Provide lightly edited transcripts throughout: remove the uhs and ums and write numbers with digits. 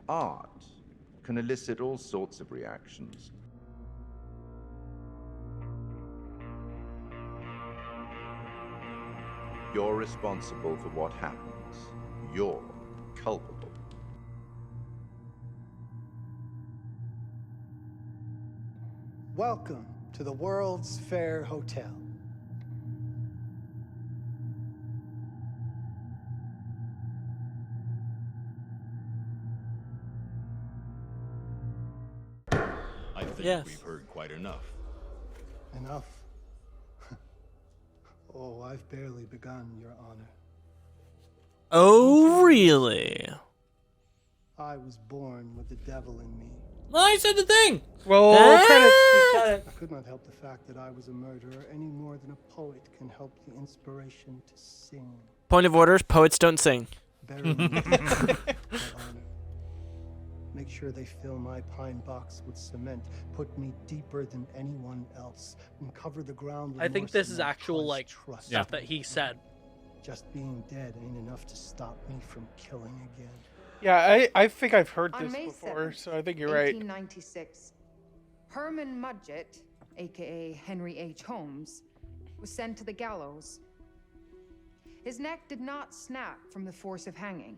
art can elicit all sorts of reactions. You're responsible for what happens. You're culpable. Welcome to the World's Fair Hotel. I think we've heard quite enough. Enough. Oh, I've barely begun, Your Honor. Oh, really? I was born with the devil in me. Well, I said the thing. Roll credits. I could not help the fact that I was a murderer any more than a poet can help the inspiration to sing. Point of orders, poets don't sing. Bury me, Your Honor. Make sure they fill my pine box with cement, put me deeper than anyone else, and cover the ground with I think more this is cement actual, Christ like, trusts stuff me. that he said. Just being dead ain't enough to stop me from killing again. Yeah, I think I've heard On this May before, 7th, so I think you're right. 1896, Herman Mudgett, aka Henry H. Holmes, was sent to the gallows. His neck did not snap from the force of hanging.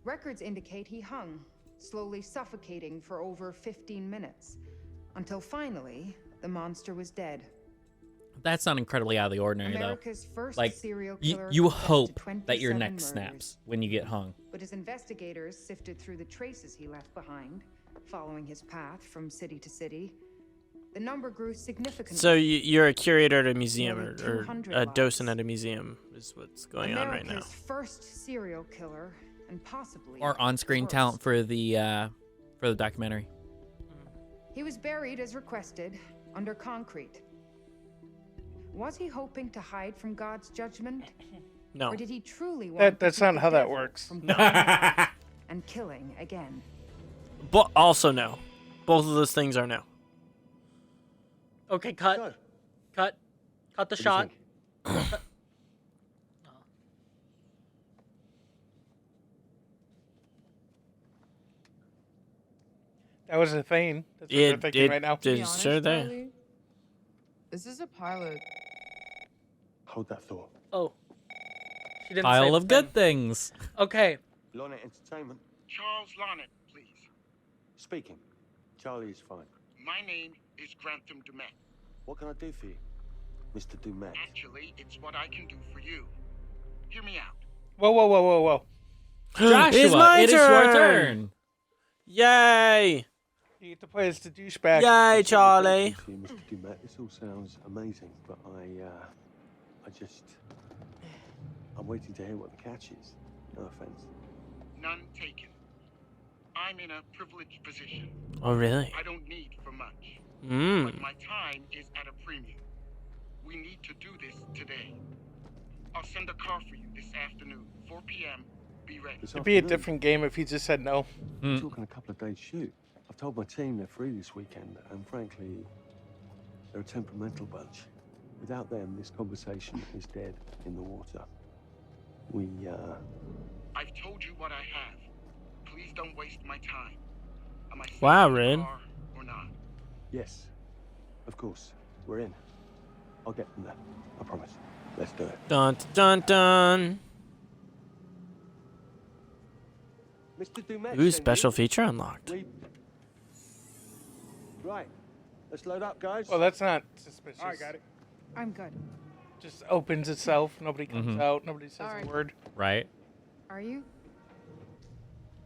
Records indicate he hung, slowly suffocating for over 15 minutes, until finally the monster was dead. That's not incredibly out of the ordinary, America's though. first Like, serial killer you confessed to hope that your 27 neck murders. snaps when you get hung. But as investigators sifted through the traces he left behind, following his path from city to city, the number grew significantly. So you're a curator at a museum, Nearly or 200 a docent lives. at a museum, is what's going on right now. America's first serial killer, and possibly Or on-screen worst. talent for the documentary. He was buried as requested, under concrete. Was he hoping to hide from God's judgment? No. Or did he truly want That's to keep not the how that devil works. from coming and killing again? But also no. Both of those things are no. Okay, cut. So, Cut the what do you shot. think? That was a thing. That's what they're thinking right now. To be It's honest, sure there. Charlie, this is a pilot. Hold that thought. Oh. She didn't say Pile the of good thing. things. Okay. Lonnet Entertainment. Charles Lonnet, please. Speaking. Charlie is fine. My name is Grantham Dumet. What can I do for you, Mr. Dumet? Actually, it's what I can do for you. Hear me out. Whoa. Joshua, It's my it is your turn. turn. Yay! You get to play as the douchebag. Yay, Charlie! Thank you, Mr. Dumet. This all sounds amazing, but I'm waiting to hear what the catch is. No offense. None taken. I'm in a privileged position. Oh, really? I don't need for much. But Mmm. my time is at a premium. We need to do this today. I'll send a car for you this afternoon, 4 p.m. Be ready. This It'd be a afternoon, different game if he just said no. we're talking a couple of days shoot. I've told my team they're free this weekend, and frankly, they're a temperamental bunch. Without them, this conversation is dead in the water. I've told you what I have. Please don't waste my time. Am I safe Wow, in the Red. car or not? Yes, of course. We're in. I'll get them there. I promise. Let's do it. Dun dun dun. Mr. Dumet. Ooh, sent special you. feature unlocked. Right. Let's load up, guys. Well, that's not suspicious. I got it. I'm good. Just opens itself. Nobody comes out. Nobody says Alright. a word. Right. Are you?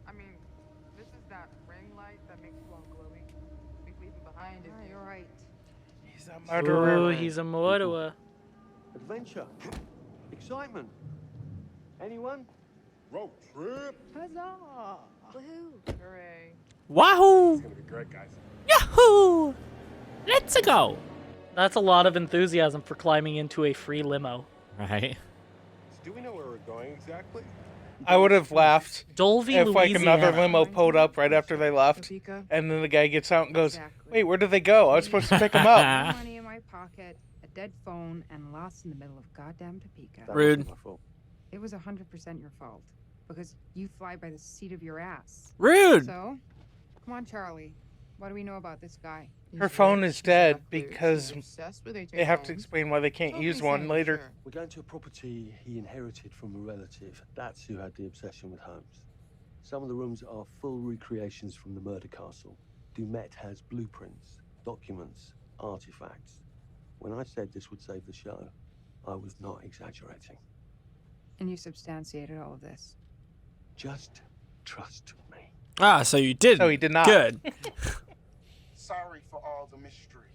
I mean, this is that ring light that makes you all glowy. We leave him behind if you. You're right. He's a murderer. Ooh, he's a murderer. Adventure. Excitement. Anyone? Road trip. Huzzah! Woohoo! Hooray! Wahoo! Gonna be great, guys. Yahoo! Let's go. That's a lot of enthusiasm for climbing into a free limo. Right. Do we know where we're going exactly? I would have laughed Dolby, if like another Louisiana. limo pulled up right after they left, Topeka? and then the guy gets out and goes, Exactly. "Wait, where did they go? I was supposed to pick them up." No money in my pocket, a dead phone, and lost in the middle of goddamn Topeka. That Rude. wasn't my fault. It was 100% your fault. because you fly by the seat of your ass. Rude. So, come on, Charlie. What do we know about this guy? Her phone is dead because they have to explain why they can't use one later. We're going to a property he inherited from a relative. That's who had the obsession with Holmes. Some of the rooms are full recreations from the murder castle. Dumet has blueprints, documents, artifacts. When I said this would save the show, I was not exaggerating. And you substantiated all of this. Just trust me. Ah, so you did. So he did not. Good. Sorry for all the mystery.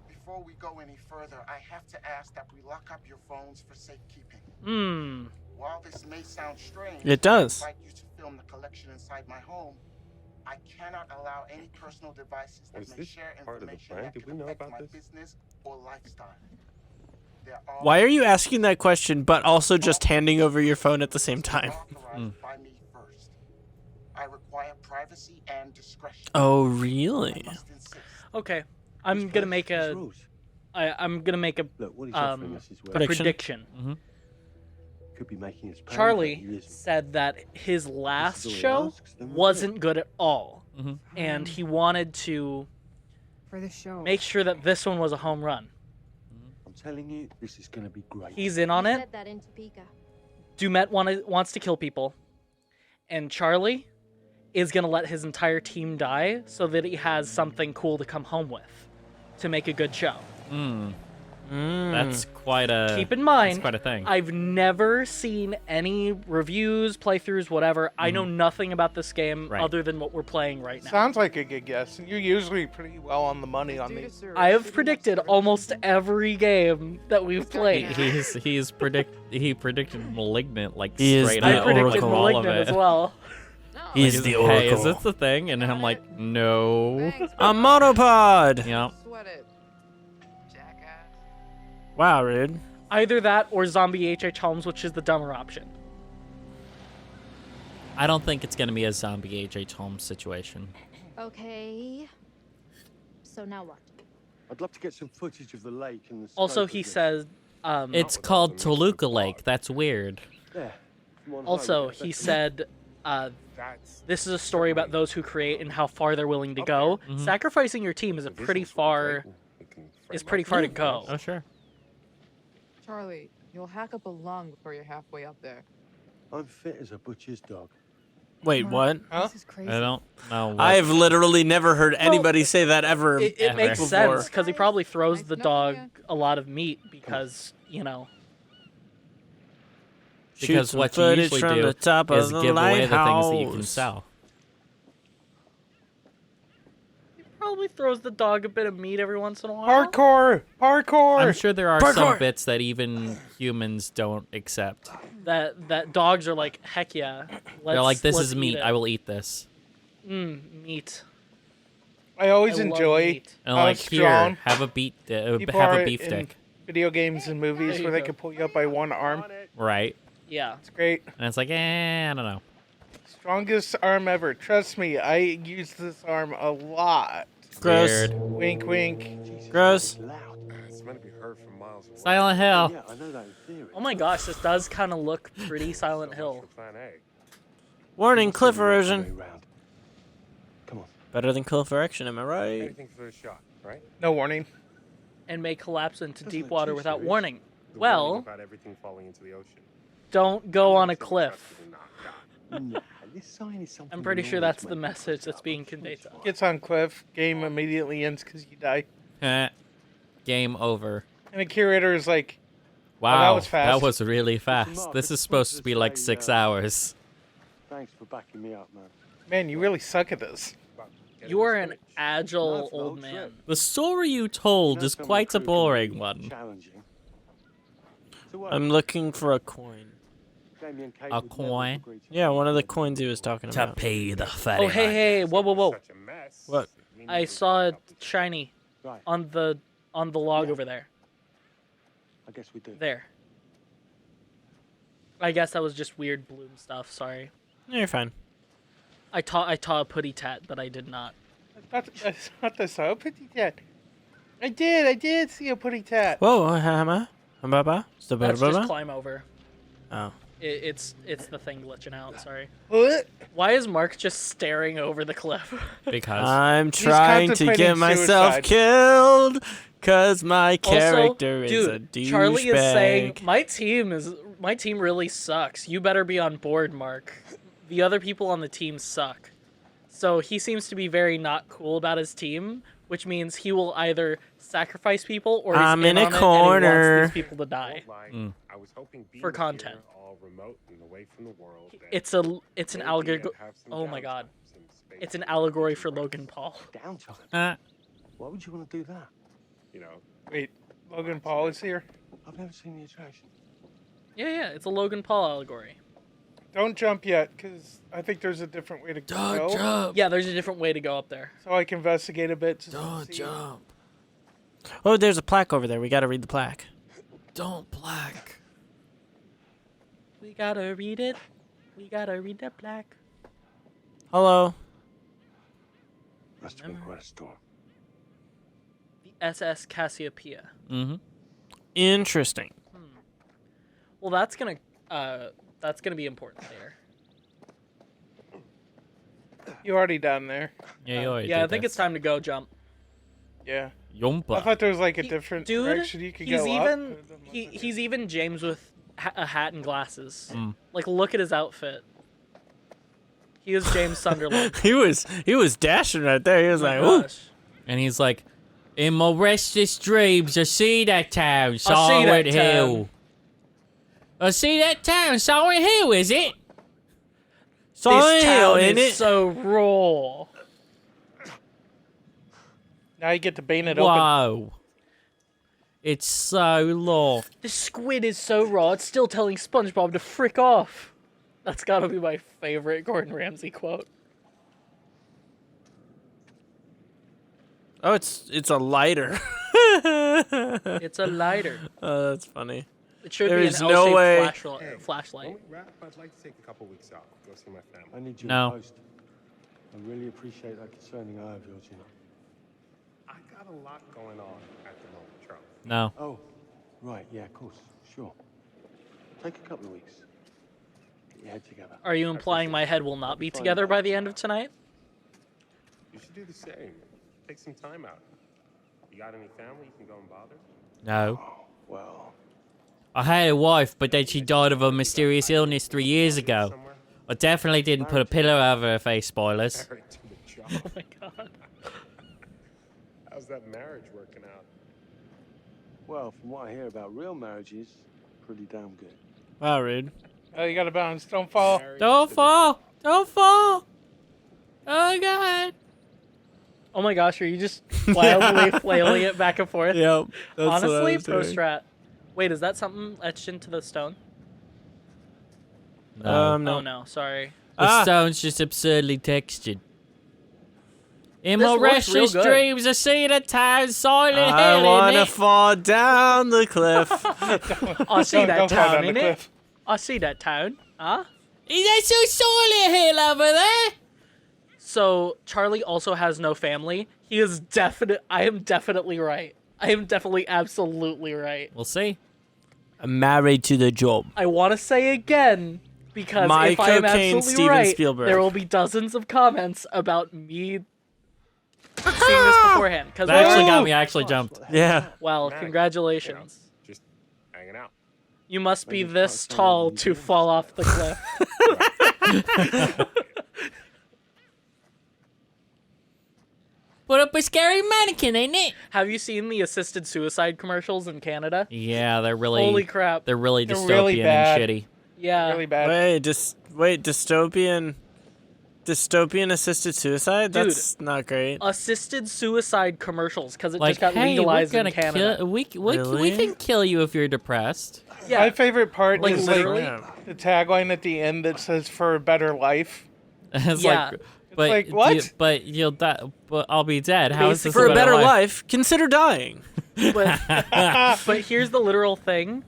Before we go any further, I have to ask that we lock up your phones for safekeeping. Hmm. While this may sound strange, It does. I invite you to film the collection inside my home. I cannot allow any personal devices that Was may this share part of the information plan? that Did could we know affect about my this? business or lifestyle. They're all Why are you asking that question, but also just handing over your phone at the same time? authorized by me first. I require privacy and discretion. Oh, I really? must insist. Okay. I'm gonna make These a. rules. I'm gonna make a Look, what he's offering us is a where Prediction? prediction. could be making us pay, but he Charlie isn't. said that his last all he show asks, then we'll do wasn't good at all, Mhm. and he wanted to For the show. make sure that this one was a home run. I'm telling you, this is going to be great. He's in on You it. said that in Topeka. Dumet wants to kill people, and Charlie is gonna let his entire team die so that he has something cool to come home with to make a good show. That's quite a. Keep in mind, that's quite a thing. I've never seen any reviews, playthroughs, whatever. I know nothing about this game Right. other than what we're playing right now. Sounds like a good guess. You're usually pretty well on the money on these. I have predicted almost every game that we've played. He predicted Malignant like He is straight the I up. predicted Oracle. all of Malignant it. as well. He is Like, the Hey, Oracle. is this the thing? And I'm like, no. A monopod! Yeah. Sweat it, jackass. Wow, rude. Either that or Zombie H.H. Holmes, which is the dumber option. I don't think it's gonna be a zombie H.H. Holmes situation. Okay. So now what? I'd love to get some footage of the lake and the Also, scope he of this. says, It's called Toluca Lake. That's weird. Yeah, from on also, high, he said, this is a story about those who create and how far they're willing to go. Sacrificing your team is a pretty far to go. Oh sure. Charlie, you'll hack up a lung before you're halfway up there. I'm fit as a butcher's dog. Wait, what? Huh? This is crazy. I don't know. What... I've literally never heard anybody say that ever. It Ever. makes Before. sense because he probably throws Nice the knowing dog ya. a lot of meat because, you know. Shoot because some what you footage usually from do the top of is the give away the things that you can lighthouse. sell. He probably throws the dog a bit of meat every once in a while. Parkour! Parkour! I'm sure there are Parkour! some bits that even humans don't accept. That dogs are like, heck yeah. They're like, this let's is eat meat. it." I will eat this. Meat. I always I love enjoy meat. And how like, strong here, have a people have are a beef in stick. video games and movies There you where they go. can pull you up by one arm. Right. Yeah. It's great. And it's like, I don't know. Strongest arm ever. Trust me, I use this arm a lot. Gross. Weird. Wink, wink. Gross. Loud. It's meant to be heard from miles away. Silent Hill. Yeah, I know that in theory. Oh my gosh, this does kind of look pretty Silent So much Hill. for Plan A. Warning, cliff Way erosion. round. Come on. Better than cliff erection, am I right? Anything for a shot, right? No warning. And may collapse into Doesn't deep look water too without serious. warning. The Well, warning about everything falling into the ocean. don't go on a Everything touched cliff. is knocked out. Nah, this sign is something I'm pretty we sure always that's the make message us that's up. being I'm conveyed to sure. us. Gets on cliff, game immediately ends because you die. Game over. And the curator is like, Wow, that was fast. That was really fast. Mark, This I is just supposed wanted to be to like say, 6 hours. Thanks for backing me up, man. man, you really suck at this. About getting You are this an footage. agile No, it's old no man. trip. The story you You told know is some of the quite a crew can boring be one. Challenging. So what? I'm looking for a coin. Damien Kate A would never have coin? agreed to Yeah, one of the that. coins he was talking To about. pay the fatty. Oh, hey, whoa, whoa, whoa. Such a mess. What? We need I to saw look it up. shiny Right, on the log Yeah. over there. I guess we do. There. I guess that was just weird bloom stuff. Sorry. Yeah, you're fine. I taught a putty tat, but I did not. I thought I saw a putty tat. I did see a putty tat. Whoa, Hama. Hama? Let's just climb over. Oh. It's the thing glitching out. Sorry. What? Why is Mark just staring over the cliff? Because I'm trying to get contemplating myself suicide. killed because my character Also, is dude, a douchebag. Charlie is saying my team really sucks. You better be on board, Mark. The other people on the team suck. So he seems to be very not cool about his team, which means he will either sacrifice people or he's I'm in a on it corner. and he wants these people to die. I was hoping being For content. here, all remote and away from the world, that It's an maybe allegory. I'd have some Oh my god, downtime, some space it's an to allegory for rest. Logan Paul. Downtime? Why would you want to do that? You know, Wait, Logan Paul is here. I've never seen the attraction. Yeah, it's a Logan Paul allegory. Don't jump yet, because I think there's a different way to go. Yeah, there's a different way to go up there. So I can investigate a bit. Don't see. jump. Oh, there's a plaque over there. We gotta read the plaque. Don't plaque. We gotta read it. We gotta read the plaque. Hello. Must have been quite a storm. The SS Cassiopeia. Mm-hmm. Interesting. Well, that's gonna be important later. You already down there. Yeah, you already Yeah, I did think this. it's time to go jump. Yeah. Yumpa. I thought there was like a different Dude, direction you could he's go even up. he's even James with a hat and glasses. Mm. Like, look at his outfit. He is James Sunderland. He was dashing right there. He was Oh my like, "Ooh." gosh. And he's like, in my restless dreams, I see that town, Silent that Hill. town. I see that town, Silent Hill, is it? Silent This Hill, town ain't is it? so raw. Now you get to bane it open. Wow. It's so long. The squid is so raw, it's still telling SpongeBob to frick off. That's gotta be my favorite Gordon Ramsay quote. Oh, it's a lighter. It's a lighter. Oh, that's funny. It should There be is an no L-shaped way. flashlight. when we wrap, I'd like to take a couple weeks off, go see my family. I need you No. in post. I really appreciate that concerning eye of yours, you know. I got a lot going on at the moment, Charlie. No. Oh, right, yeah, of course, sure. Take a couple of weeks. Get your head together. Are you implying my head will not be together by the end of tonight? You should do the same. Take some time out. You got any family you can go and bother? No. Well, I had a wife, but then she died of a mysterious illness 3 years ago. Somewhere? I definitely didn't put a pillow over her face, spoilers. Married to the job. Oh my god. How's that marriage working out? well, from what I hear about real marriages, pretty damn good. Wow, rude. Oh, you gotta bounce. Don't fall. Married Don't to the fall! Don't fall! Oh god! Oh my gosh, are you just wildly flailing it back and forth? Yep. That's what I Honestly, was doing. post-strat. Wait, is that something etched into the stone? No. No. Oh no, sorry. The Ah. stone's just absurdly textured. In This my looks real restless good. dreams, I see the town Silent I Hill, wanna innit? fall down the cliff. I see Don't that fall town, down the innit? cliff. I see that town. Huh? Is that so Silent Hill over there? So Charlie also has no family. He is I am definitely right. I am definitely absolutely right. We'll see. I'm married to the job. I want to say again because My if I am cocaine, absolutely Steven right, Spielberg. there will be dozens of comments about me seeing this beforehand. Because That actually got me. I actually jumped. Yeah. well, Mac, congratulations. You know, just hanging out. You must be Maybe this try tall some to of these fall off the cliff. Put up a scary mannequin, ain't it? Have you seen the assisted suicide commercials in Canada? Yeah, they're really. Holy crap. They're really They're dystopian really bad. and shitty. Yeah. Really bad. Wait, dystopian assisted suicide? Dude. That's not great. Assisted suicide commercials because it Like, just got hey, we're legalized gonna in Canada. kill. We Really? can kill you if you're depressed. Yeah. My favorite part Like, is literally? like the tagline at the end that says "for a better life." It's Yeah. like, but like, what? but you'll die. But I'll be dead. How is this For a better better life? life, consider dying. But here's the literal thing.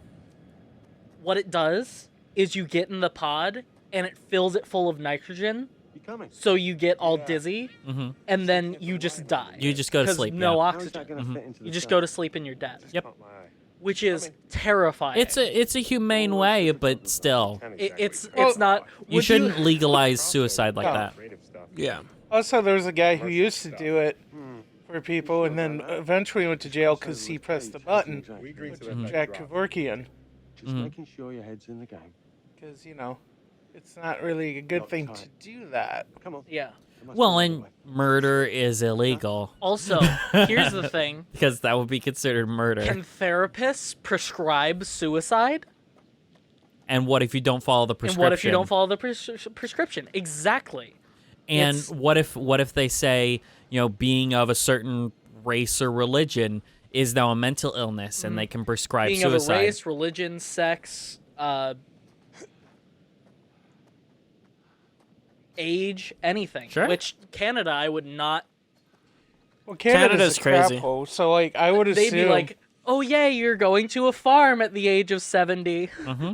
What it does is you get in the pod and it fills it full of nitrogen, You coming? so you get all dizzy, Mhm. and then you just die. You just go to 'Cause sleep. no yeah. How is oxygen. that going to fit into You the just set? go to sleep and you're dead. Yep. Caught my eye. which is terrifying. It's a humane way, but still, it's not. You shouldn't legalize suicide like that. Yeah. Also, there was a guy who used to do it for people, and then eventually went to jail because he pressed the button, which is Jack Kevorkian. Just making sure your head's in the game. Because, it's not really a good thing to do that. Come on. Yeah. Well, and murder is illegal. Also, here's the thing. Because that would be considered murder. Can therapists prescribe suicide? And what if you don't follow the prescription? And what if you don't follow the prescription? Exactly. And what if they say, being of a certain race or religion is now a mental illness, and they can prescribe being suicide? Being of a race, religion, sex, age, anything. Sure. Which Canada, I would not. Well, Canada's a crazy. crap hole, so I would assume they'd be like, "Oh yeah, you're going to a farm at the age of 70." Mm-hmm.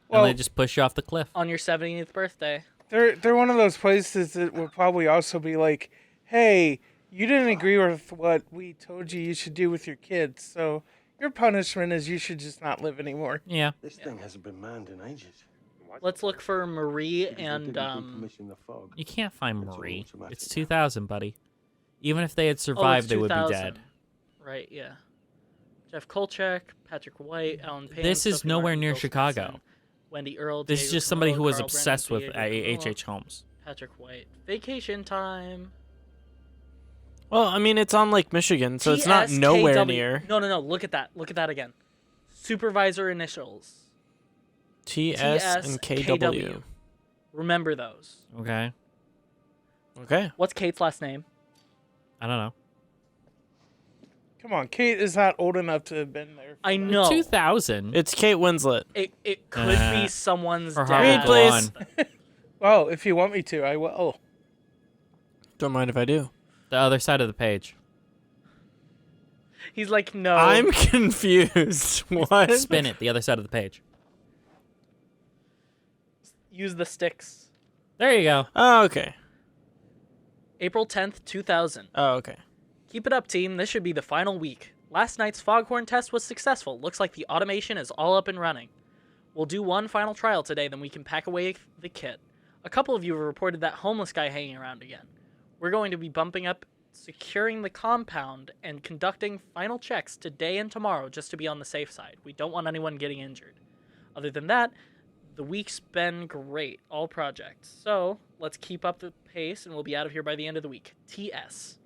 Well, and they just push you off the cliff on your 70th birthday. They're one of those places that would probably also be like, "Hey, you didn't agree with what we told you should do with your kids, so your punishment is you should just not live anymore." Yeah. This thing hasn't been manned in ages. Let's look for Marie and You can't find Marie. It's 2000, buddy. Even if they had survived, they would be dead. Right, yeah. Jeff Kolchak, Patrick White, Alan Payne. This is Sophie nowhere Martin, near Bill Chicago. Simpson, Wendy Earl. This is Diego just somebody who was Carl obsessed Brennan, with Diego H.H. Holmes. Patrick White. Vacation Time. Well, I mean, it's on Lake Michigan, so it's not nowhere near. No. Look at that. Look at that again. Supervisor initials. TS and KW. Remember those. Okay. Okay. What's Kate's last name? I don't know. Come on, Kate is not old enough to have been there. I know. 2000. It's Kate Winslet. It could be someone's Or dad. Read, please. Well, if you want me to, I will. Don't mind if I do. The other side of the page. He's like, no. I'm confused. What? Spin it. The other side of the page. Use the sticks. There you go. Oh, okay. April 10th, 2000. Oh, okay. Keep it up, team. This should be the final week. Last night's foghorn test was successful. Looks like the automation is all up and running. We'll do one final trial today, then we can pack away the kit. A couple of you have reported that homeless guy hanging around again. We're going to be bumping up, securing the compound, and conducting final checks today and tomorrow just to be on the safe side. We don't want anyone getting injured. Other than that, the week's been great, all projects. So, let's keep up the pace, and we'll be out of here by the end of the week. T.S.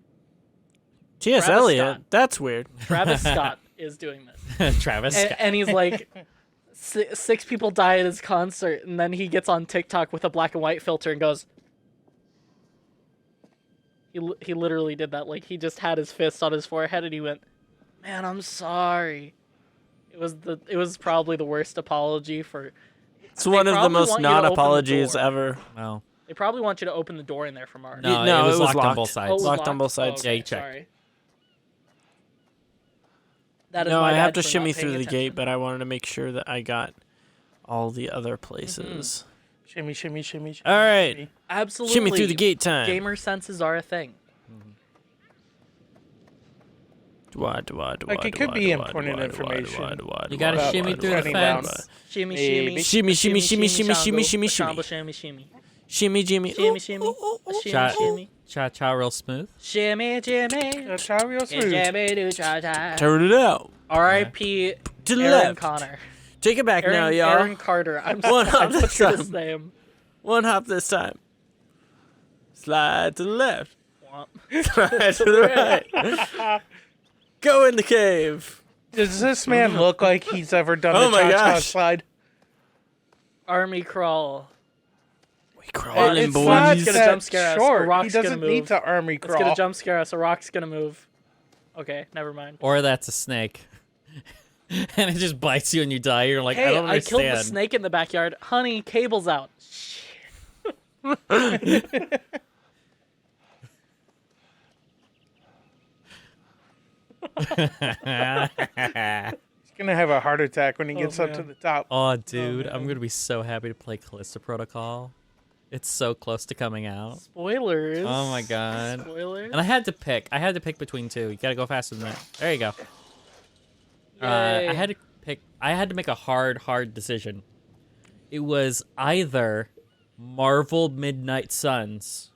T.S. Eliot? That's weird. Travis Scott is doing this. Travis Scott. And he's like, 6 people die at his concert, and then he gets on TikTok with a black and white filter and goes... He literally did that. Like, he just had his fist on his forehead, and he went, "Man, I'm sorry." It was probably the worst apology for... It's one of the most non-apologies ever. No. They probably want you to open the door in there from our... No, it was locked on both sides. Oh, locked on both sides. Okay, Yeah, you check. Sorry. That is No, my I have bad to for not shimmy paying through the attention. gate, but I wanted to make sure that I got all the other places. Shimmy, shimmy, shimmy, shimmy. All right. shimmy. Absolutely. Shimmy through the gate time. Gamer senses are a thing. Like, it could be important information. You gotta shimmy through the Shutting down. fence. Shimmy, Maybe. shimmy. Shimmy, shimmy, shimmy, shimmy, shimmy, shimmy, Shimmy, shimmy. shimmy, shimmy. Shimmy, Jimmy. Shimmy, shimmy. Cha, Shimmy, shimmy. cha, cha, real smooth. Shimmy, Jimmy. That's how real smooth. Shimmy, do cha cha. Turn it out. R.I.P. To the Aaron left. Connor. Take it back now, y'all. Aaron Carter. I'm One hop sorry. this What's his time. name? One hop this time. Slide to the left. Womp. Slide to the right. Go in the cave. Does this man look like he's ever done Oh the my cha-cha gosh. slide? Army crawl. We crawling, It's boys. not He's gonna that jump scare us. short. A rock's He gonna doesn't move. need to army It's crawl. gonna jump scare us. A rock's gonna move. Okay, never mind. Or that's a snake. And it just bites you and you die. You're like, Hey, I don't I killed understand. the snake in the backyard. Honey, cable's out. He's gonna have a heart attack when he gets up to man. the top. Oh, dude, I'm gonna be so happy to play Callisto Protocol. It's so close to coming out. Spoilers. Oh my god. Spoilers. And I had to pick. I had to pick between two. You gotta go faster than that. There you go. I had to make a hard decision. It was either Marvel Midnight Suns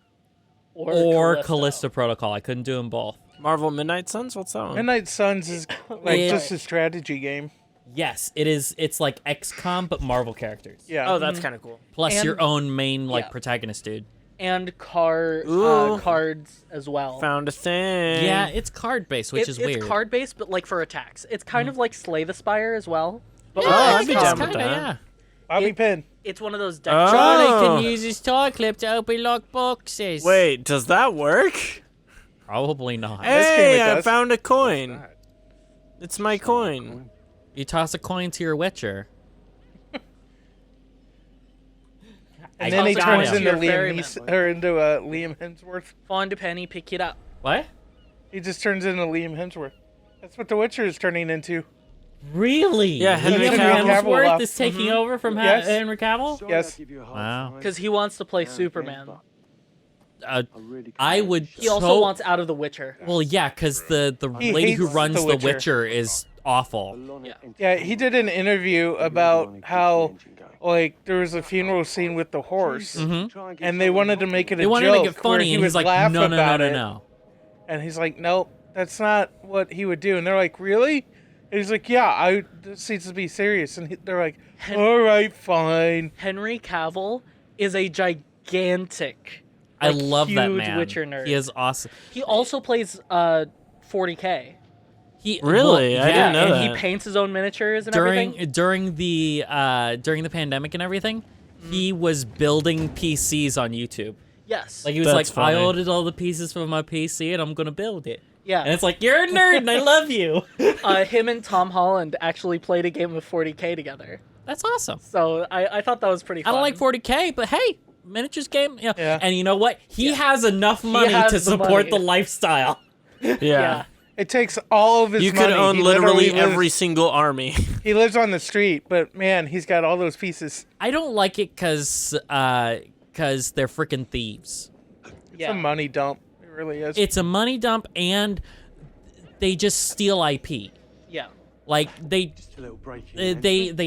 or Callisto Protocol. I couldn't do them both. Marvel Midnight Suns? What's that one? Midnight Suns is like just a strategy game. Yes, it is. It's like XCOM, but Marvel characters. Yeah. Oh, that's kind of cool. Plus your own main protagonist, dude. And cards as well. Found a thing. Yeah, it's card based, which is weird. It's card based, but like for attacks. It's kind of like Slay the Spire as well. But I'd be down with that. Yeah. Bobby Pin. It's one of those deck Charlie can use his toy clip to open lock boxes. Wait, does that work? Probably not. Hey, I found a coin. It's my coin. You toss a coin to your Witcher. And then he turns into Liam Hemsworth. Find a penny, pick it up. What? He just turns into Liam Hemsworth. That's what The Witcher is turning into. Really? Yeah, Henry Hemsworth is taking over from Henry Cavill? Yes. Wow. Because he wants to play Superman. I would. He also wants out of The Witcher. Well, yeah, because the lady who runs The Witcher is awful. Yeah, he did an interview about how, like, there was a funeral scene with the horse, and they wanted to make it a joke. They wanted to make it funny, and he's like, no. And he's like, nope, that's not what he would do. And they're like, really? And he's like, yeah, this needs to be serious. And they're like, all right, fine. Henry Cavill is a gigantic, I love that man. Witcher nerd. He is awesome. He also plays 40K. Really? I didn't know that. He paints his own miniatures and everything. During the pandemic and everything, he was building PCs on YouTube. Yes. Like he was I ordered all the pieces for my PC and I'm gonna build it. Yeah. And it's like, you're a nerd and I love you. Him and Tom Holland actually played a game of 40K together. That's awesome. So I thought that was pretty fun. I don't like 40K, but hey, miniatures game. Yeah. And you know what? He has enough money to support the lifestyle. Yeah. It takes all of his money. You could own literally every single army. He lives on the street, but man, he's got all those pieces. I don't like it because they're freaking thieves. It's a money dump. It really is. It's a money dump, and they just steal IP. Yeah. Like they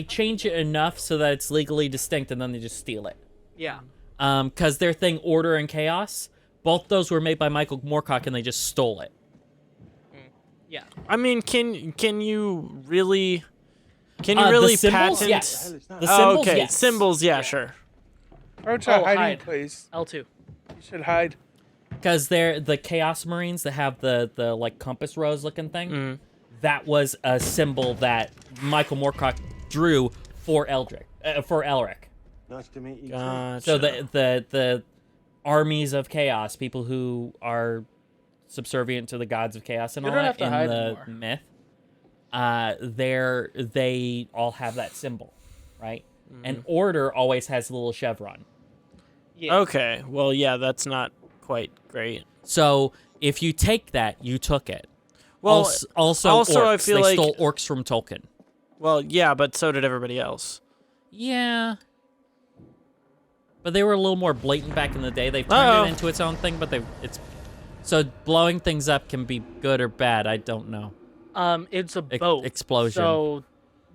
change it enough so that it's legally distinct, and then they just steal it. Yeah. Because their thing, Order and Chaos, both those were made by Michael Moorcock, and they just stole it. Yeah. I mean, can you really patent? Symbols? Yes. The symbols, yes. Symbols, yeah, sure. Approach hiding, please. L2. You should hide. Because they're the Chaos Marines that have the like compass rose looking thing. That was a symbol that Michael Moorcock drew for Elric. Nice to meet you. Gotcha. So the armies of chaos, people who are subservient to the gods of chaos and all that in the myth, they all have that symbol, right? And Order always has a little chevron. Yeah. Okay, well, yeah, that's not quite great. So if you take that, you took it. Well, also orcs. I feel they like stole orcs from Tolkien. Well, yeah, but so did everybody else. Yeah. But they were a little more blatant back in the day. They've turned it into its own thing, but so blowing things up can be good or bad. I don't know. It's a boat. Explosion. So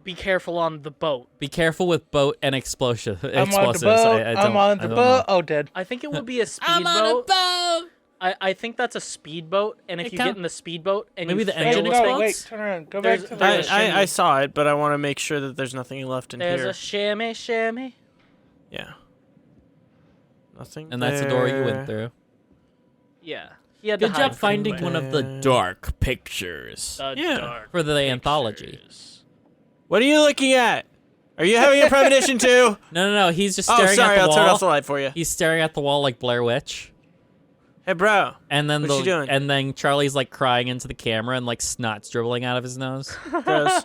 be careful on the boat. Be careful with boat and explosives. I'm on the boat. I'm on the boat. Oh, dead. I think it would be a speedboat. I'm on a boat. I think that's a speedboat, and if you get in the speedboat and maybe you the engine explodes. Wait, turn around. Go back to the. I saw it, but I want to make sure that there's nothing left in There's here. a shimmy. Yeah. Nothing. And that's the door you went through. Yeah. He had Good to job hide finding from one of the dark pictures. dark for the anthology. What are you looking at? Are you having a premonition too? No. He's just staring at the wall. I'll turn off the light for you. He's staring at the wall like Blair Witch. Hey, bro. And then what you doing? And then Charlie's like crying into the camera and like snot's dribbling out of his nose. Gross.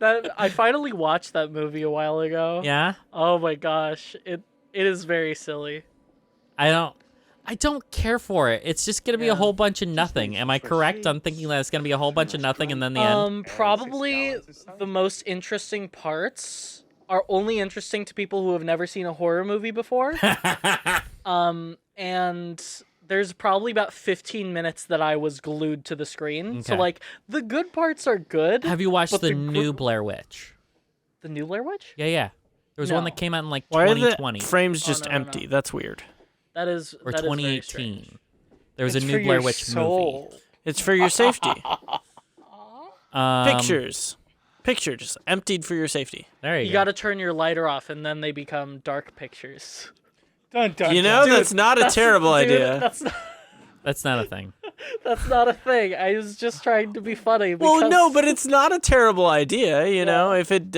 I finally watched that movie a while ago. Yeah? Oh my gosh. It is very silly. I don't care for it. It's just gonna be a whole bunch of nothing. Am I correct? I'm thinking that it's gonna be a whole bunch of nothing and then the end. Probably the most interesting parts are only interesting to people who have never seen a horror movie before. And there's probably about 15 minutes that I was glued to the screen. So Okay. like the good parts are good. Have you watched but the new Blair Witch? The new Blair Witch? Yeah. There was one No. that came out in like Why are 2020 the frames Oh, just no, no, empty? no. That's weird. That is or that is very 2018. strange. There was It's a for new Blair your Witch soul. movie. It's for your safety. Pictures. Pictures emptied for your safety. There you You go. got to turn your lighter off, and then they become dark pictures. Dun, dun, You know, dun. that's not a terrible Dude, idea. That's not a thing. That's not a thing. I was just trying to be funny. Well, because- no, but it's not a terrible idea. You know, if it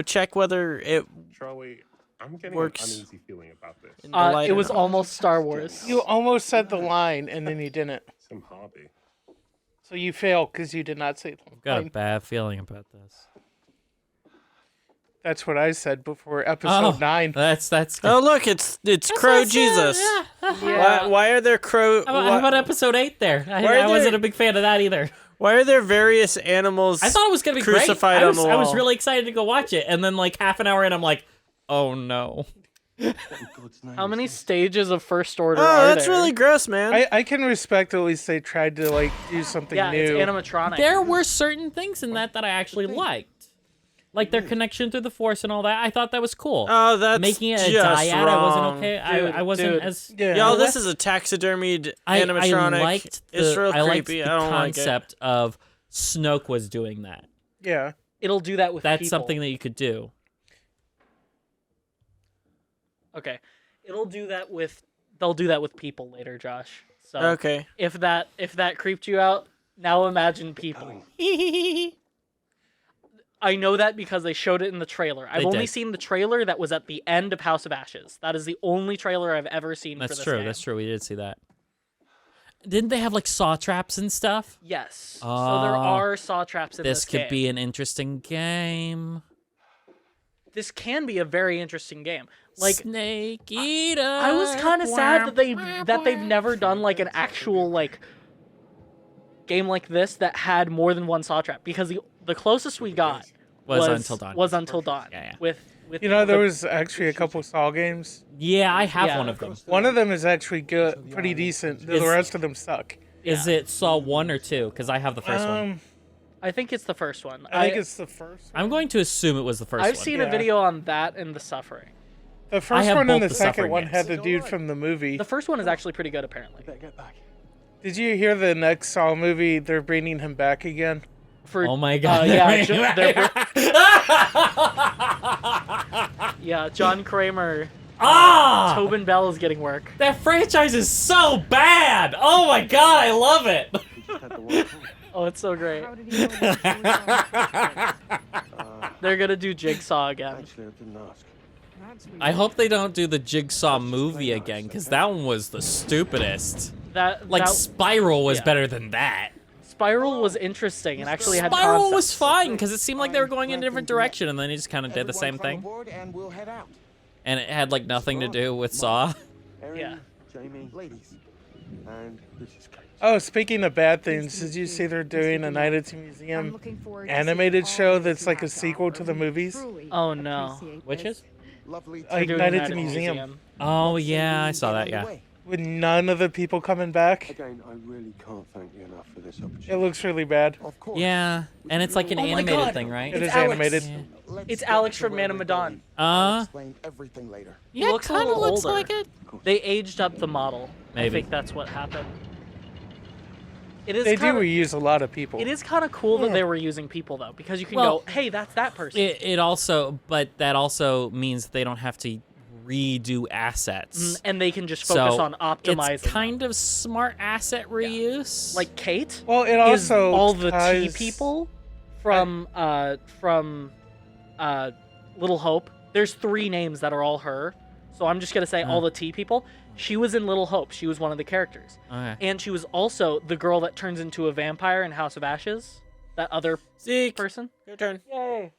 check whether it Charlie, I'm getting works. an uneasy feeling about this. in the light it or was not. almost Star Wars. You almost said the line, and then you didn't. Some hobby. So you failed because you did not say the I've got a line. bad feeling about this. That's what I said before episode 9. That's Oh, look, it's Crow Jesus. Why are there crow? How about episode 8 there? Why are I wasn't there- a big fan of that either. Why are there various animals? I thought it was gonna be crucified great. on the wall. I was really excited to go watch it, and then like half an hour in, I'm like, oh no. How many stages of First Order Oh, are that's there? really gross, man. I can respect at least they tried to like do something Yeah, new. it's animatronic. There were certain things in that I actually liked, like their connection to the Force and all that. I thought that was cool. Oh, that's Making it a just dyad, I wasn't wrong. okay. Dude, I wasn't dude. as Yo, this is a taxidermied animatronic. I liked it's real I liked creepy. the I don't like it. concept of Snoke was doing that. Yeah. It'll do that with That's people. something that you could do. Okay. They'll do that with people later, Josh. So Okay. if that creeped you out, now imagine people. I know that because they showed it in the trailer. I've They only did. seen the trailer that was at the end of House of Ashes. That is the only trailer I've ever seen for That's this true. game. That's true. We did see that. Didn't they have like saw traps and stuff? Yes. So there Oh, are saw traps in this This could game. be an interesting game. This can be a very interesting game. Like Snake Eater. I was kind of sad that they've never done like an actual like game like this that had more than one saw trap, because the closest we got Was Until Dawn. Was Until Dawn. Yeah. With You know, there was actually a couple Saw games. Yeah, I have Yeah. one of them. One of them is actually good, pretty decent. The Is- rest of them suck. Is it Saw 1 or 2? Because I have the first one. I think it's the first one. I think it's the first. I'm going to assume it was the first I've one. seen a video on that and The Suffering. The first have one and both the the second Suffering one games. had the dude from the movie. The first one is actually pretty good, apparently. Did you hear the next Saw movie? They're bringing him back again. For Oh my god. Yeah, John Kramer. Ah! Tobin Bell is getting work. That franchise is so bad. Oh my god, I love it. Oh, it's so great. How did he know this was They're gonna do Jigsaw again. Actually, I didn't ask. I hope they don't do the Jigsaw movie again, because that one was the stupidest. Like that- Spiral was yeah. better than that. Spiral was interesting and actually had Spiral concepts. was fine because it seemed like they were going in a different direction, and then he just kind of did the same thing. And we'll head out. And it had like nothing to do with Saw. Yeah. Jamie, ladies, and this is Kate. Oh, speaking of bad things, did you see they're doing a Night at the Museum animated show that's like a sequel to the movies? Oh no. Which is? Like doing Night Night at the Museum. Oh yeah, I saw that. Yeah. With none of the people coming back. Again, I really can't thank you enough for this opportunity. It looks really bad. Yeah, and it's like an Oh my animated God. thing, right? It is Alex. animated. It's Alex from Man of Medan. Explain everything later. He Yeah, looks a kind of little looks older. like it. They aged up the model. I Maybe. think that's what happened. It is They do kinda, reuse a lot of people. It is kind of cool that they were using people though, because you can Well, go, hey, that's that person. It also, but that also means they don't have to redo assets. And they can just focus So, on optimizing. It's kind of smart asset reuse. Like Kate. Well, it is also all the ties- T people from Little Hope. There's 3 names that are all her. So I'm just gonna say all the T people. She was in Little Hope. She was one of the characters. Okay. And she was also the girl that turns into a vampire in House of Ashes. That other Zeke, person. your turn. Yay.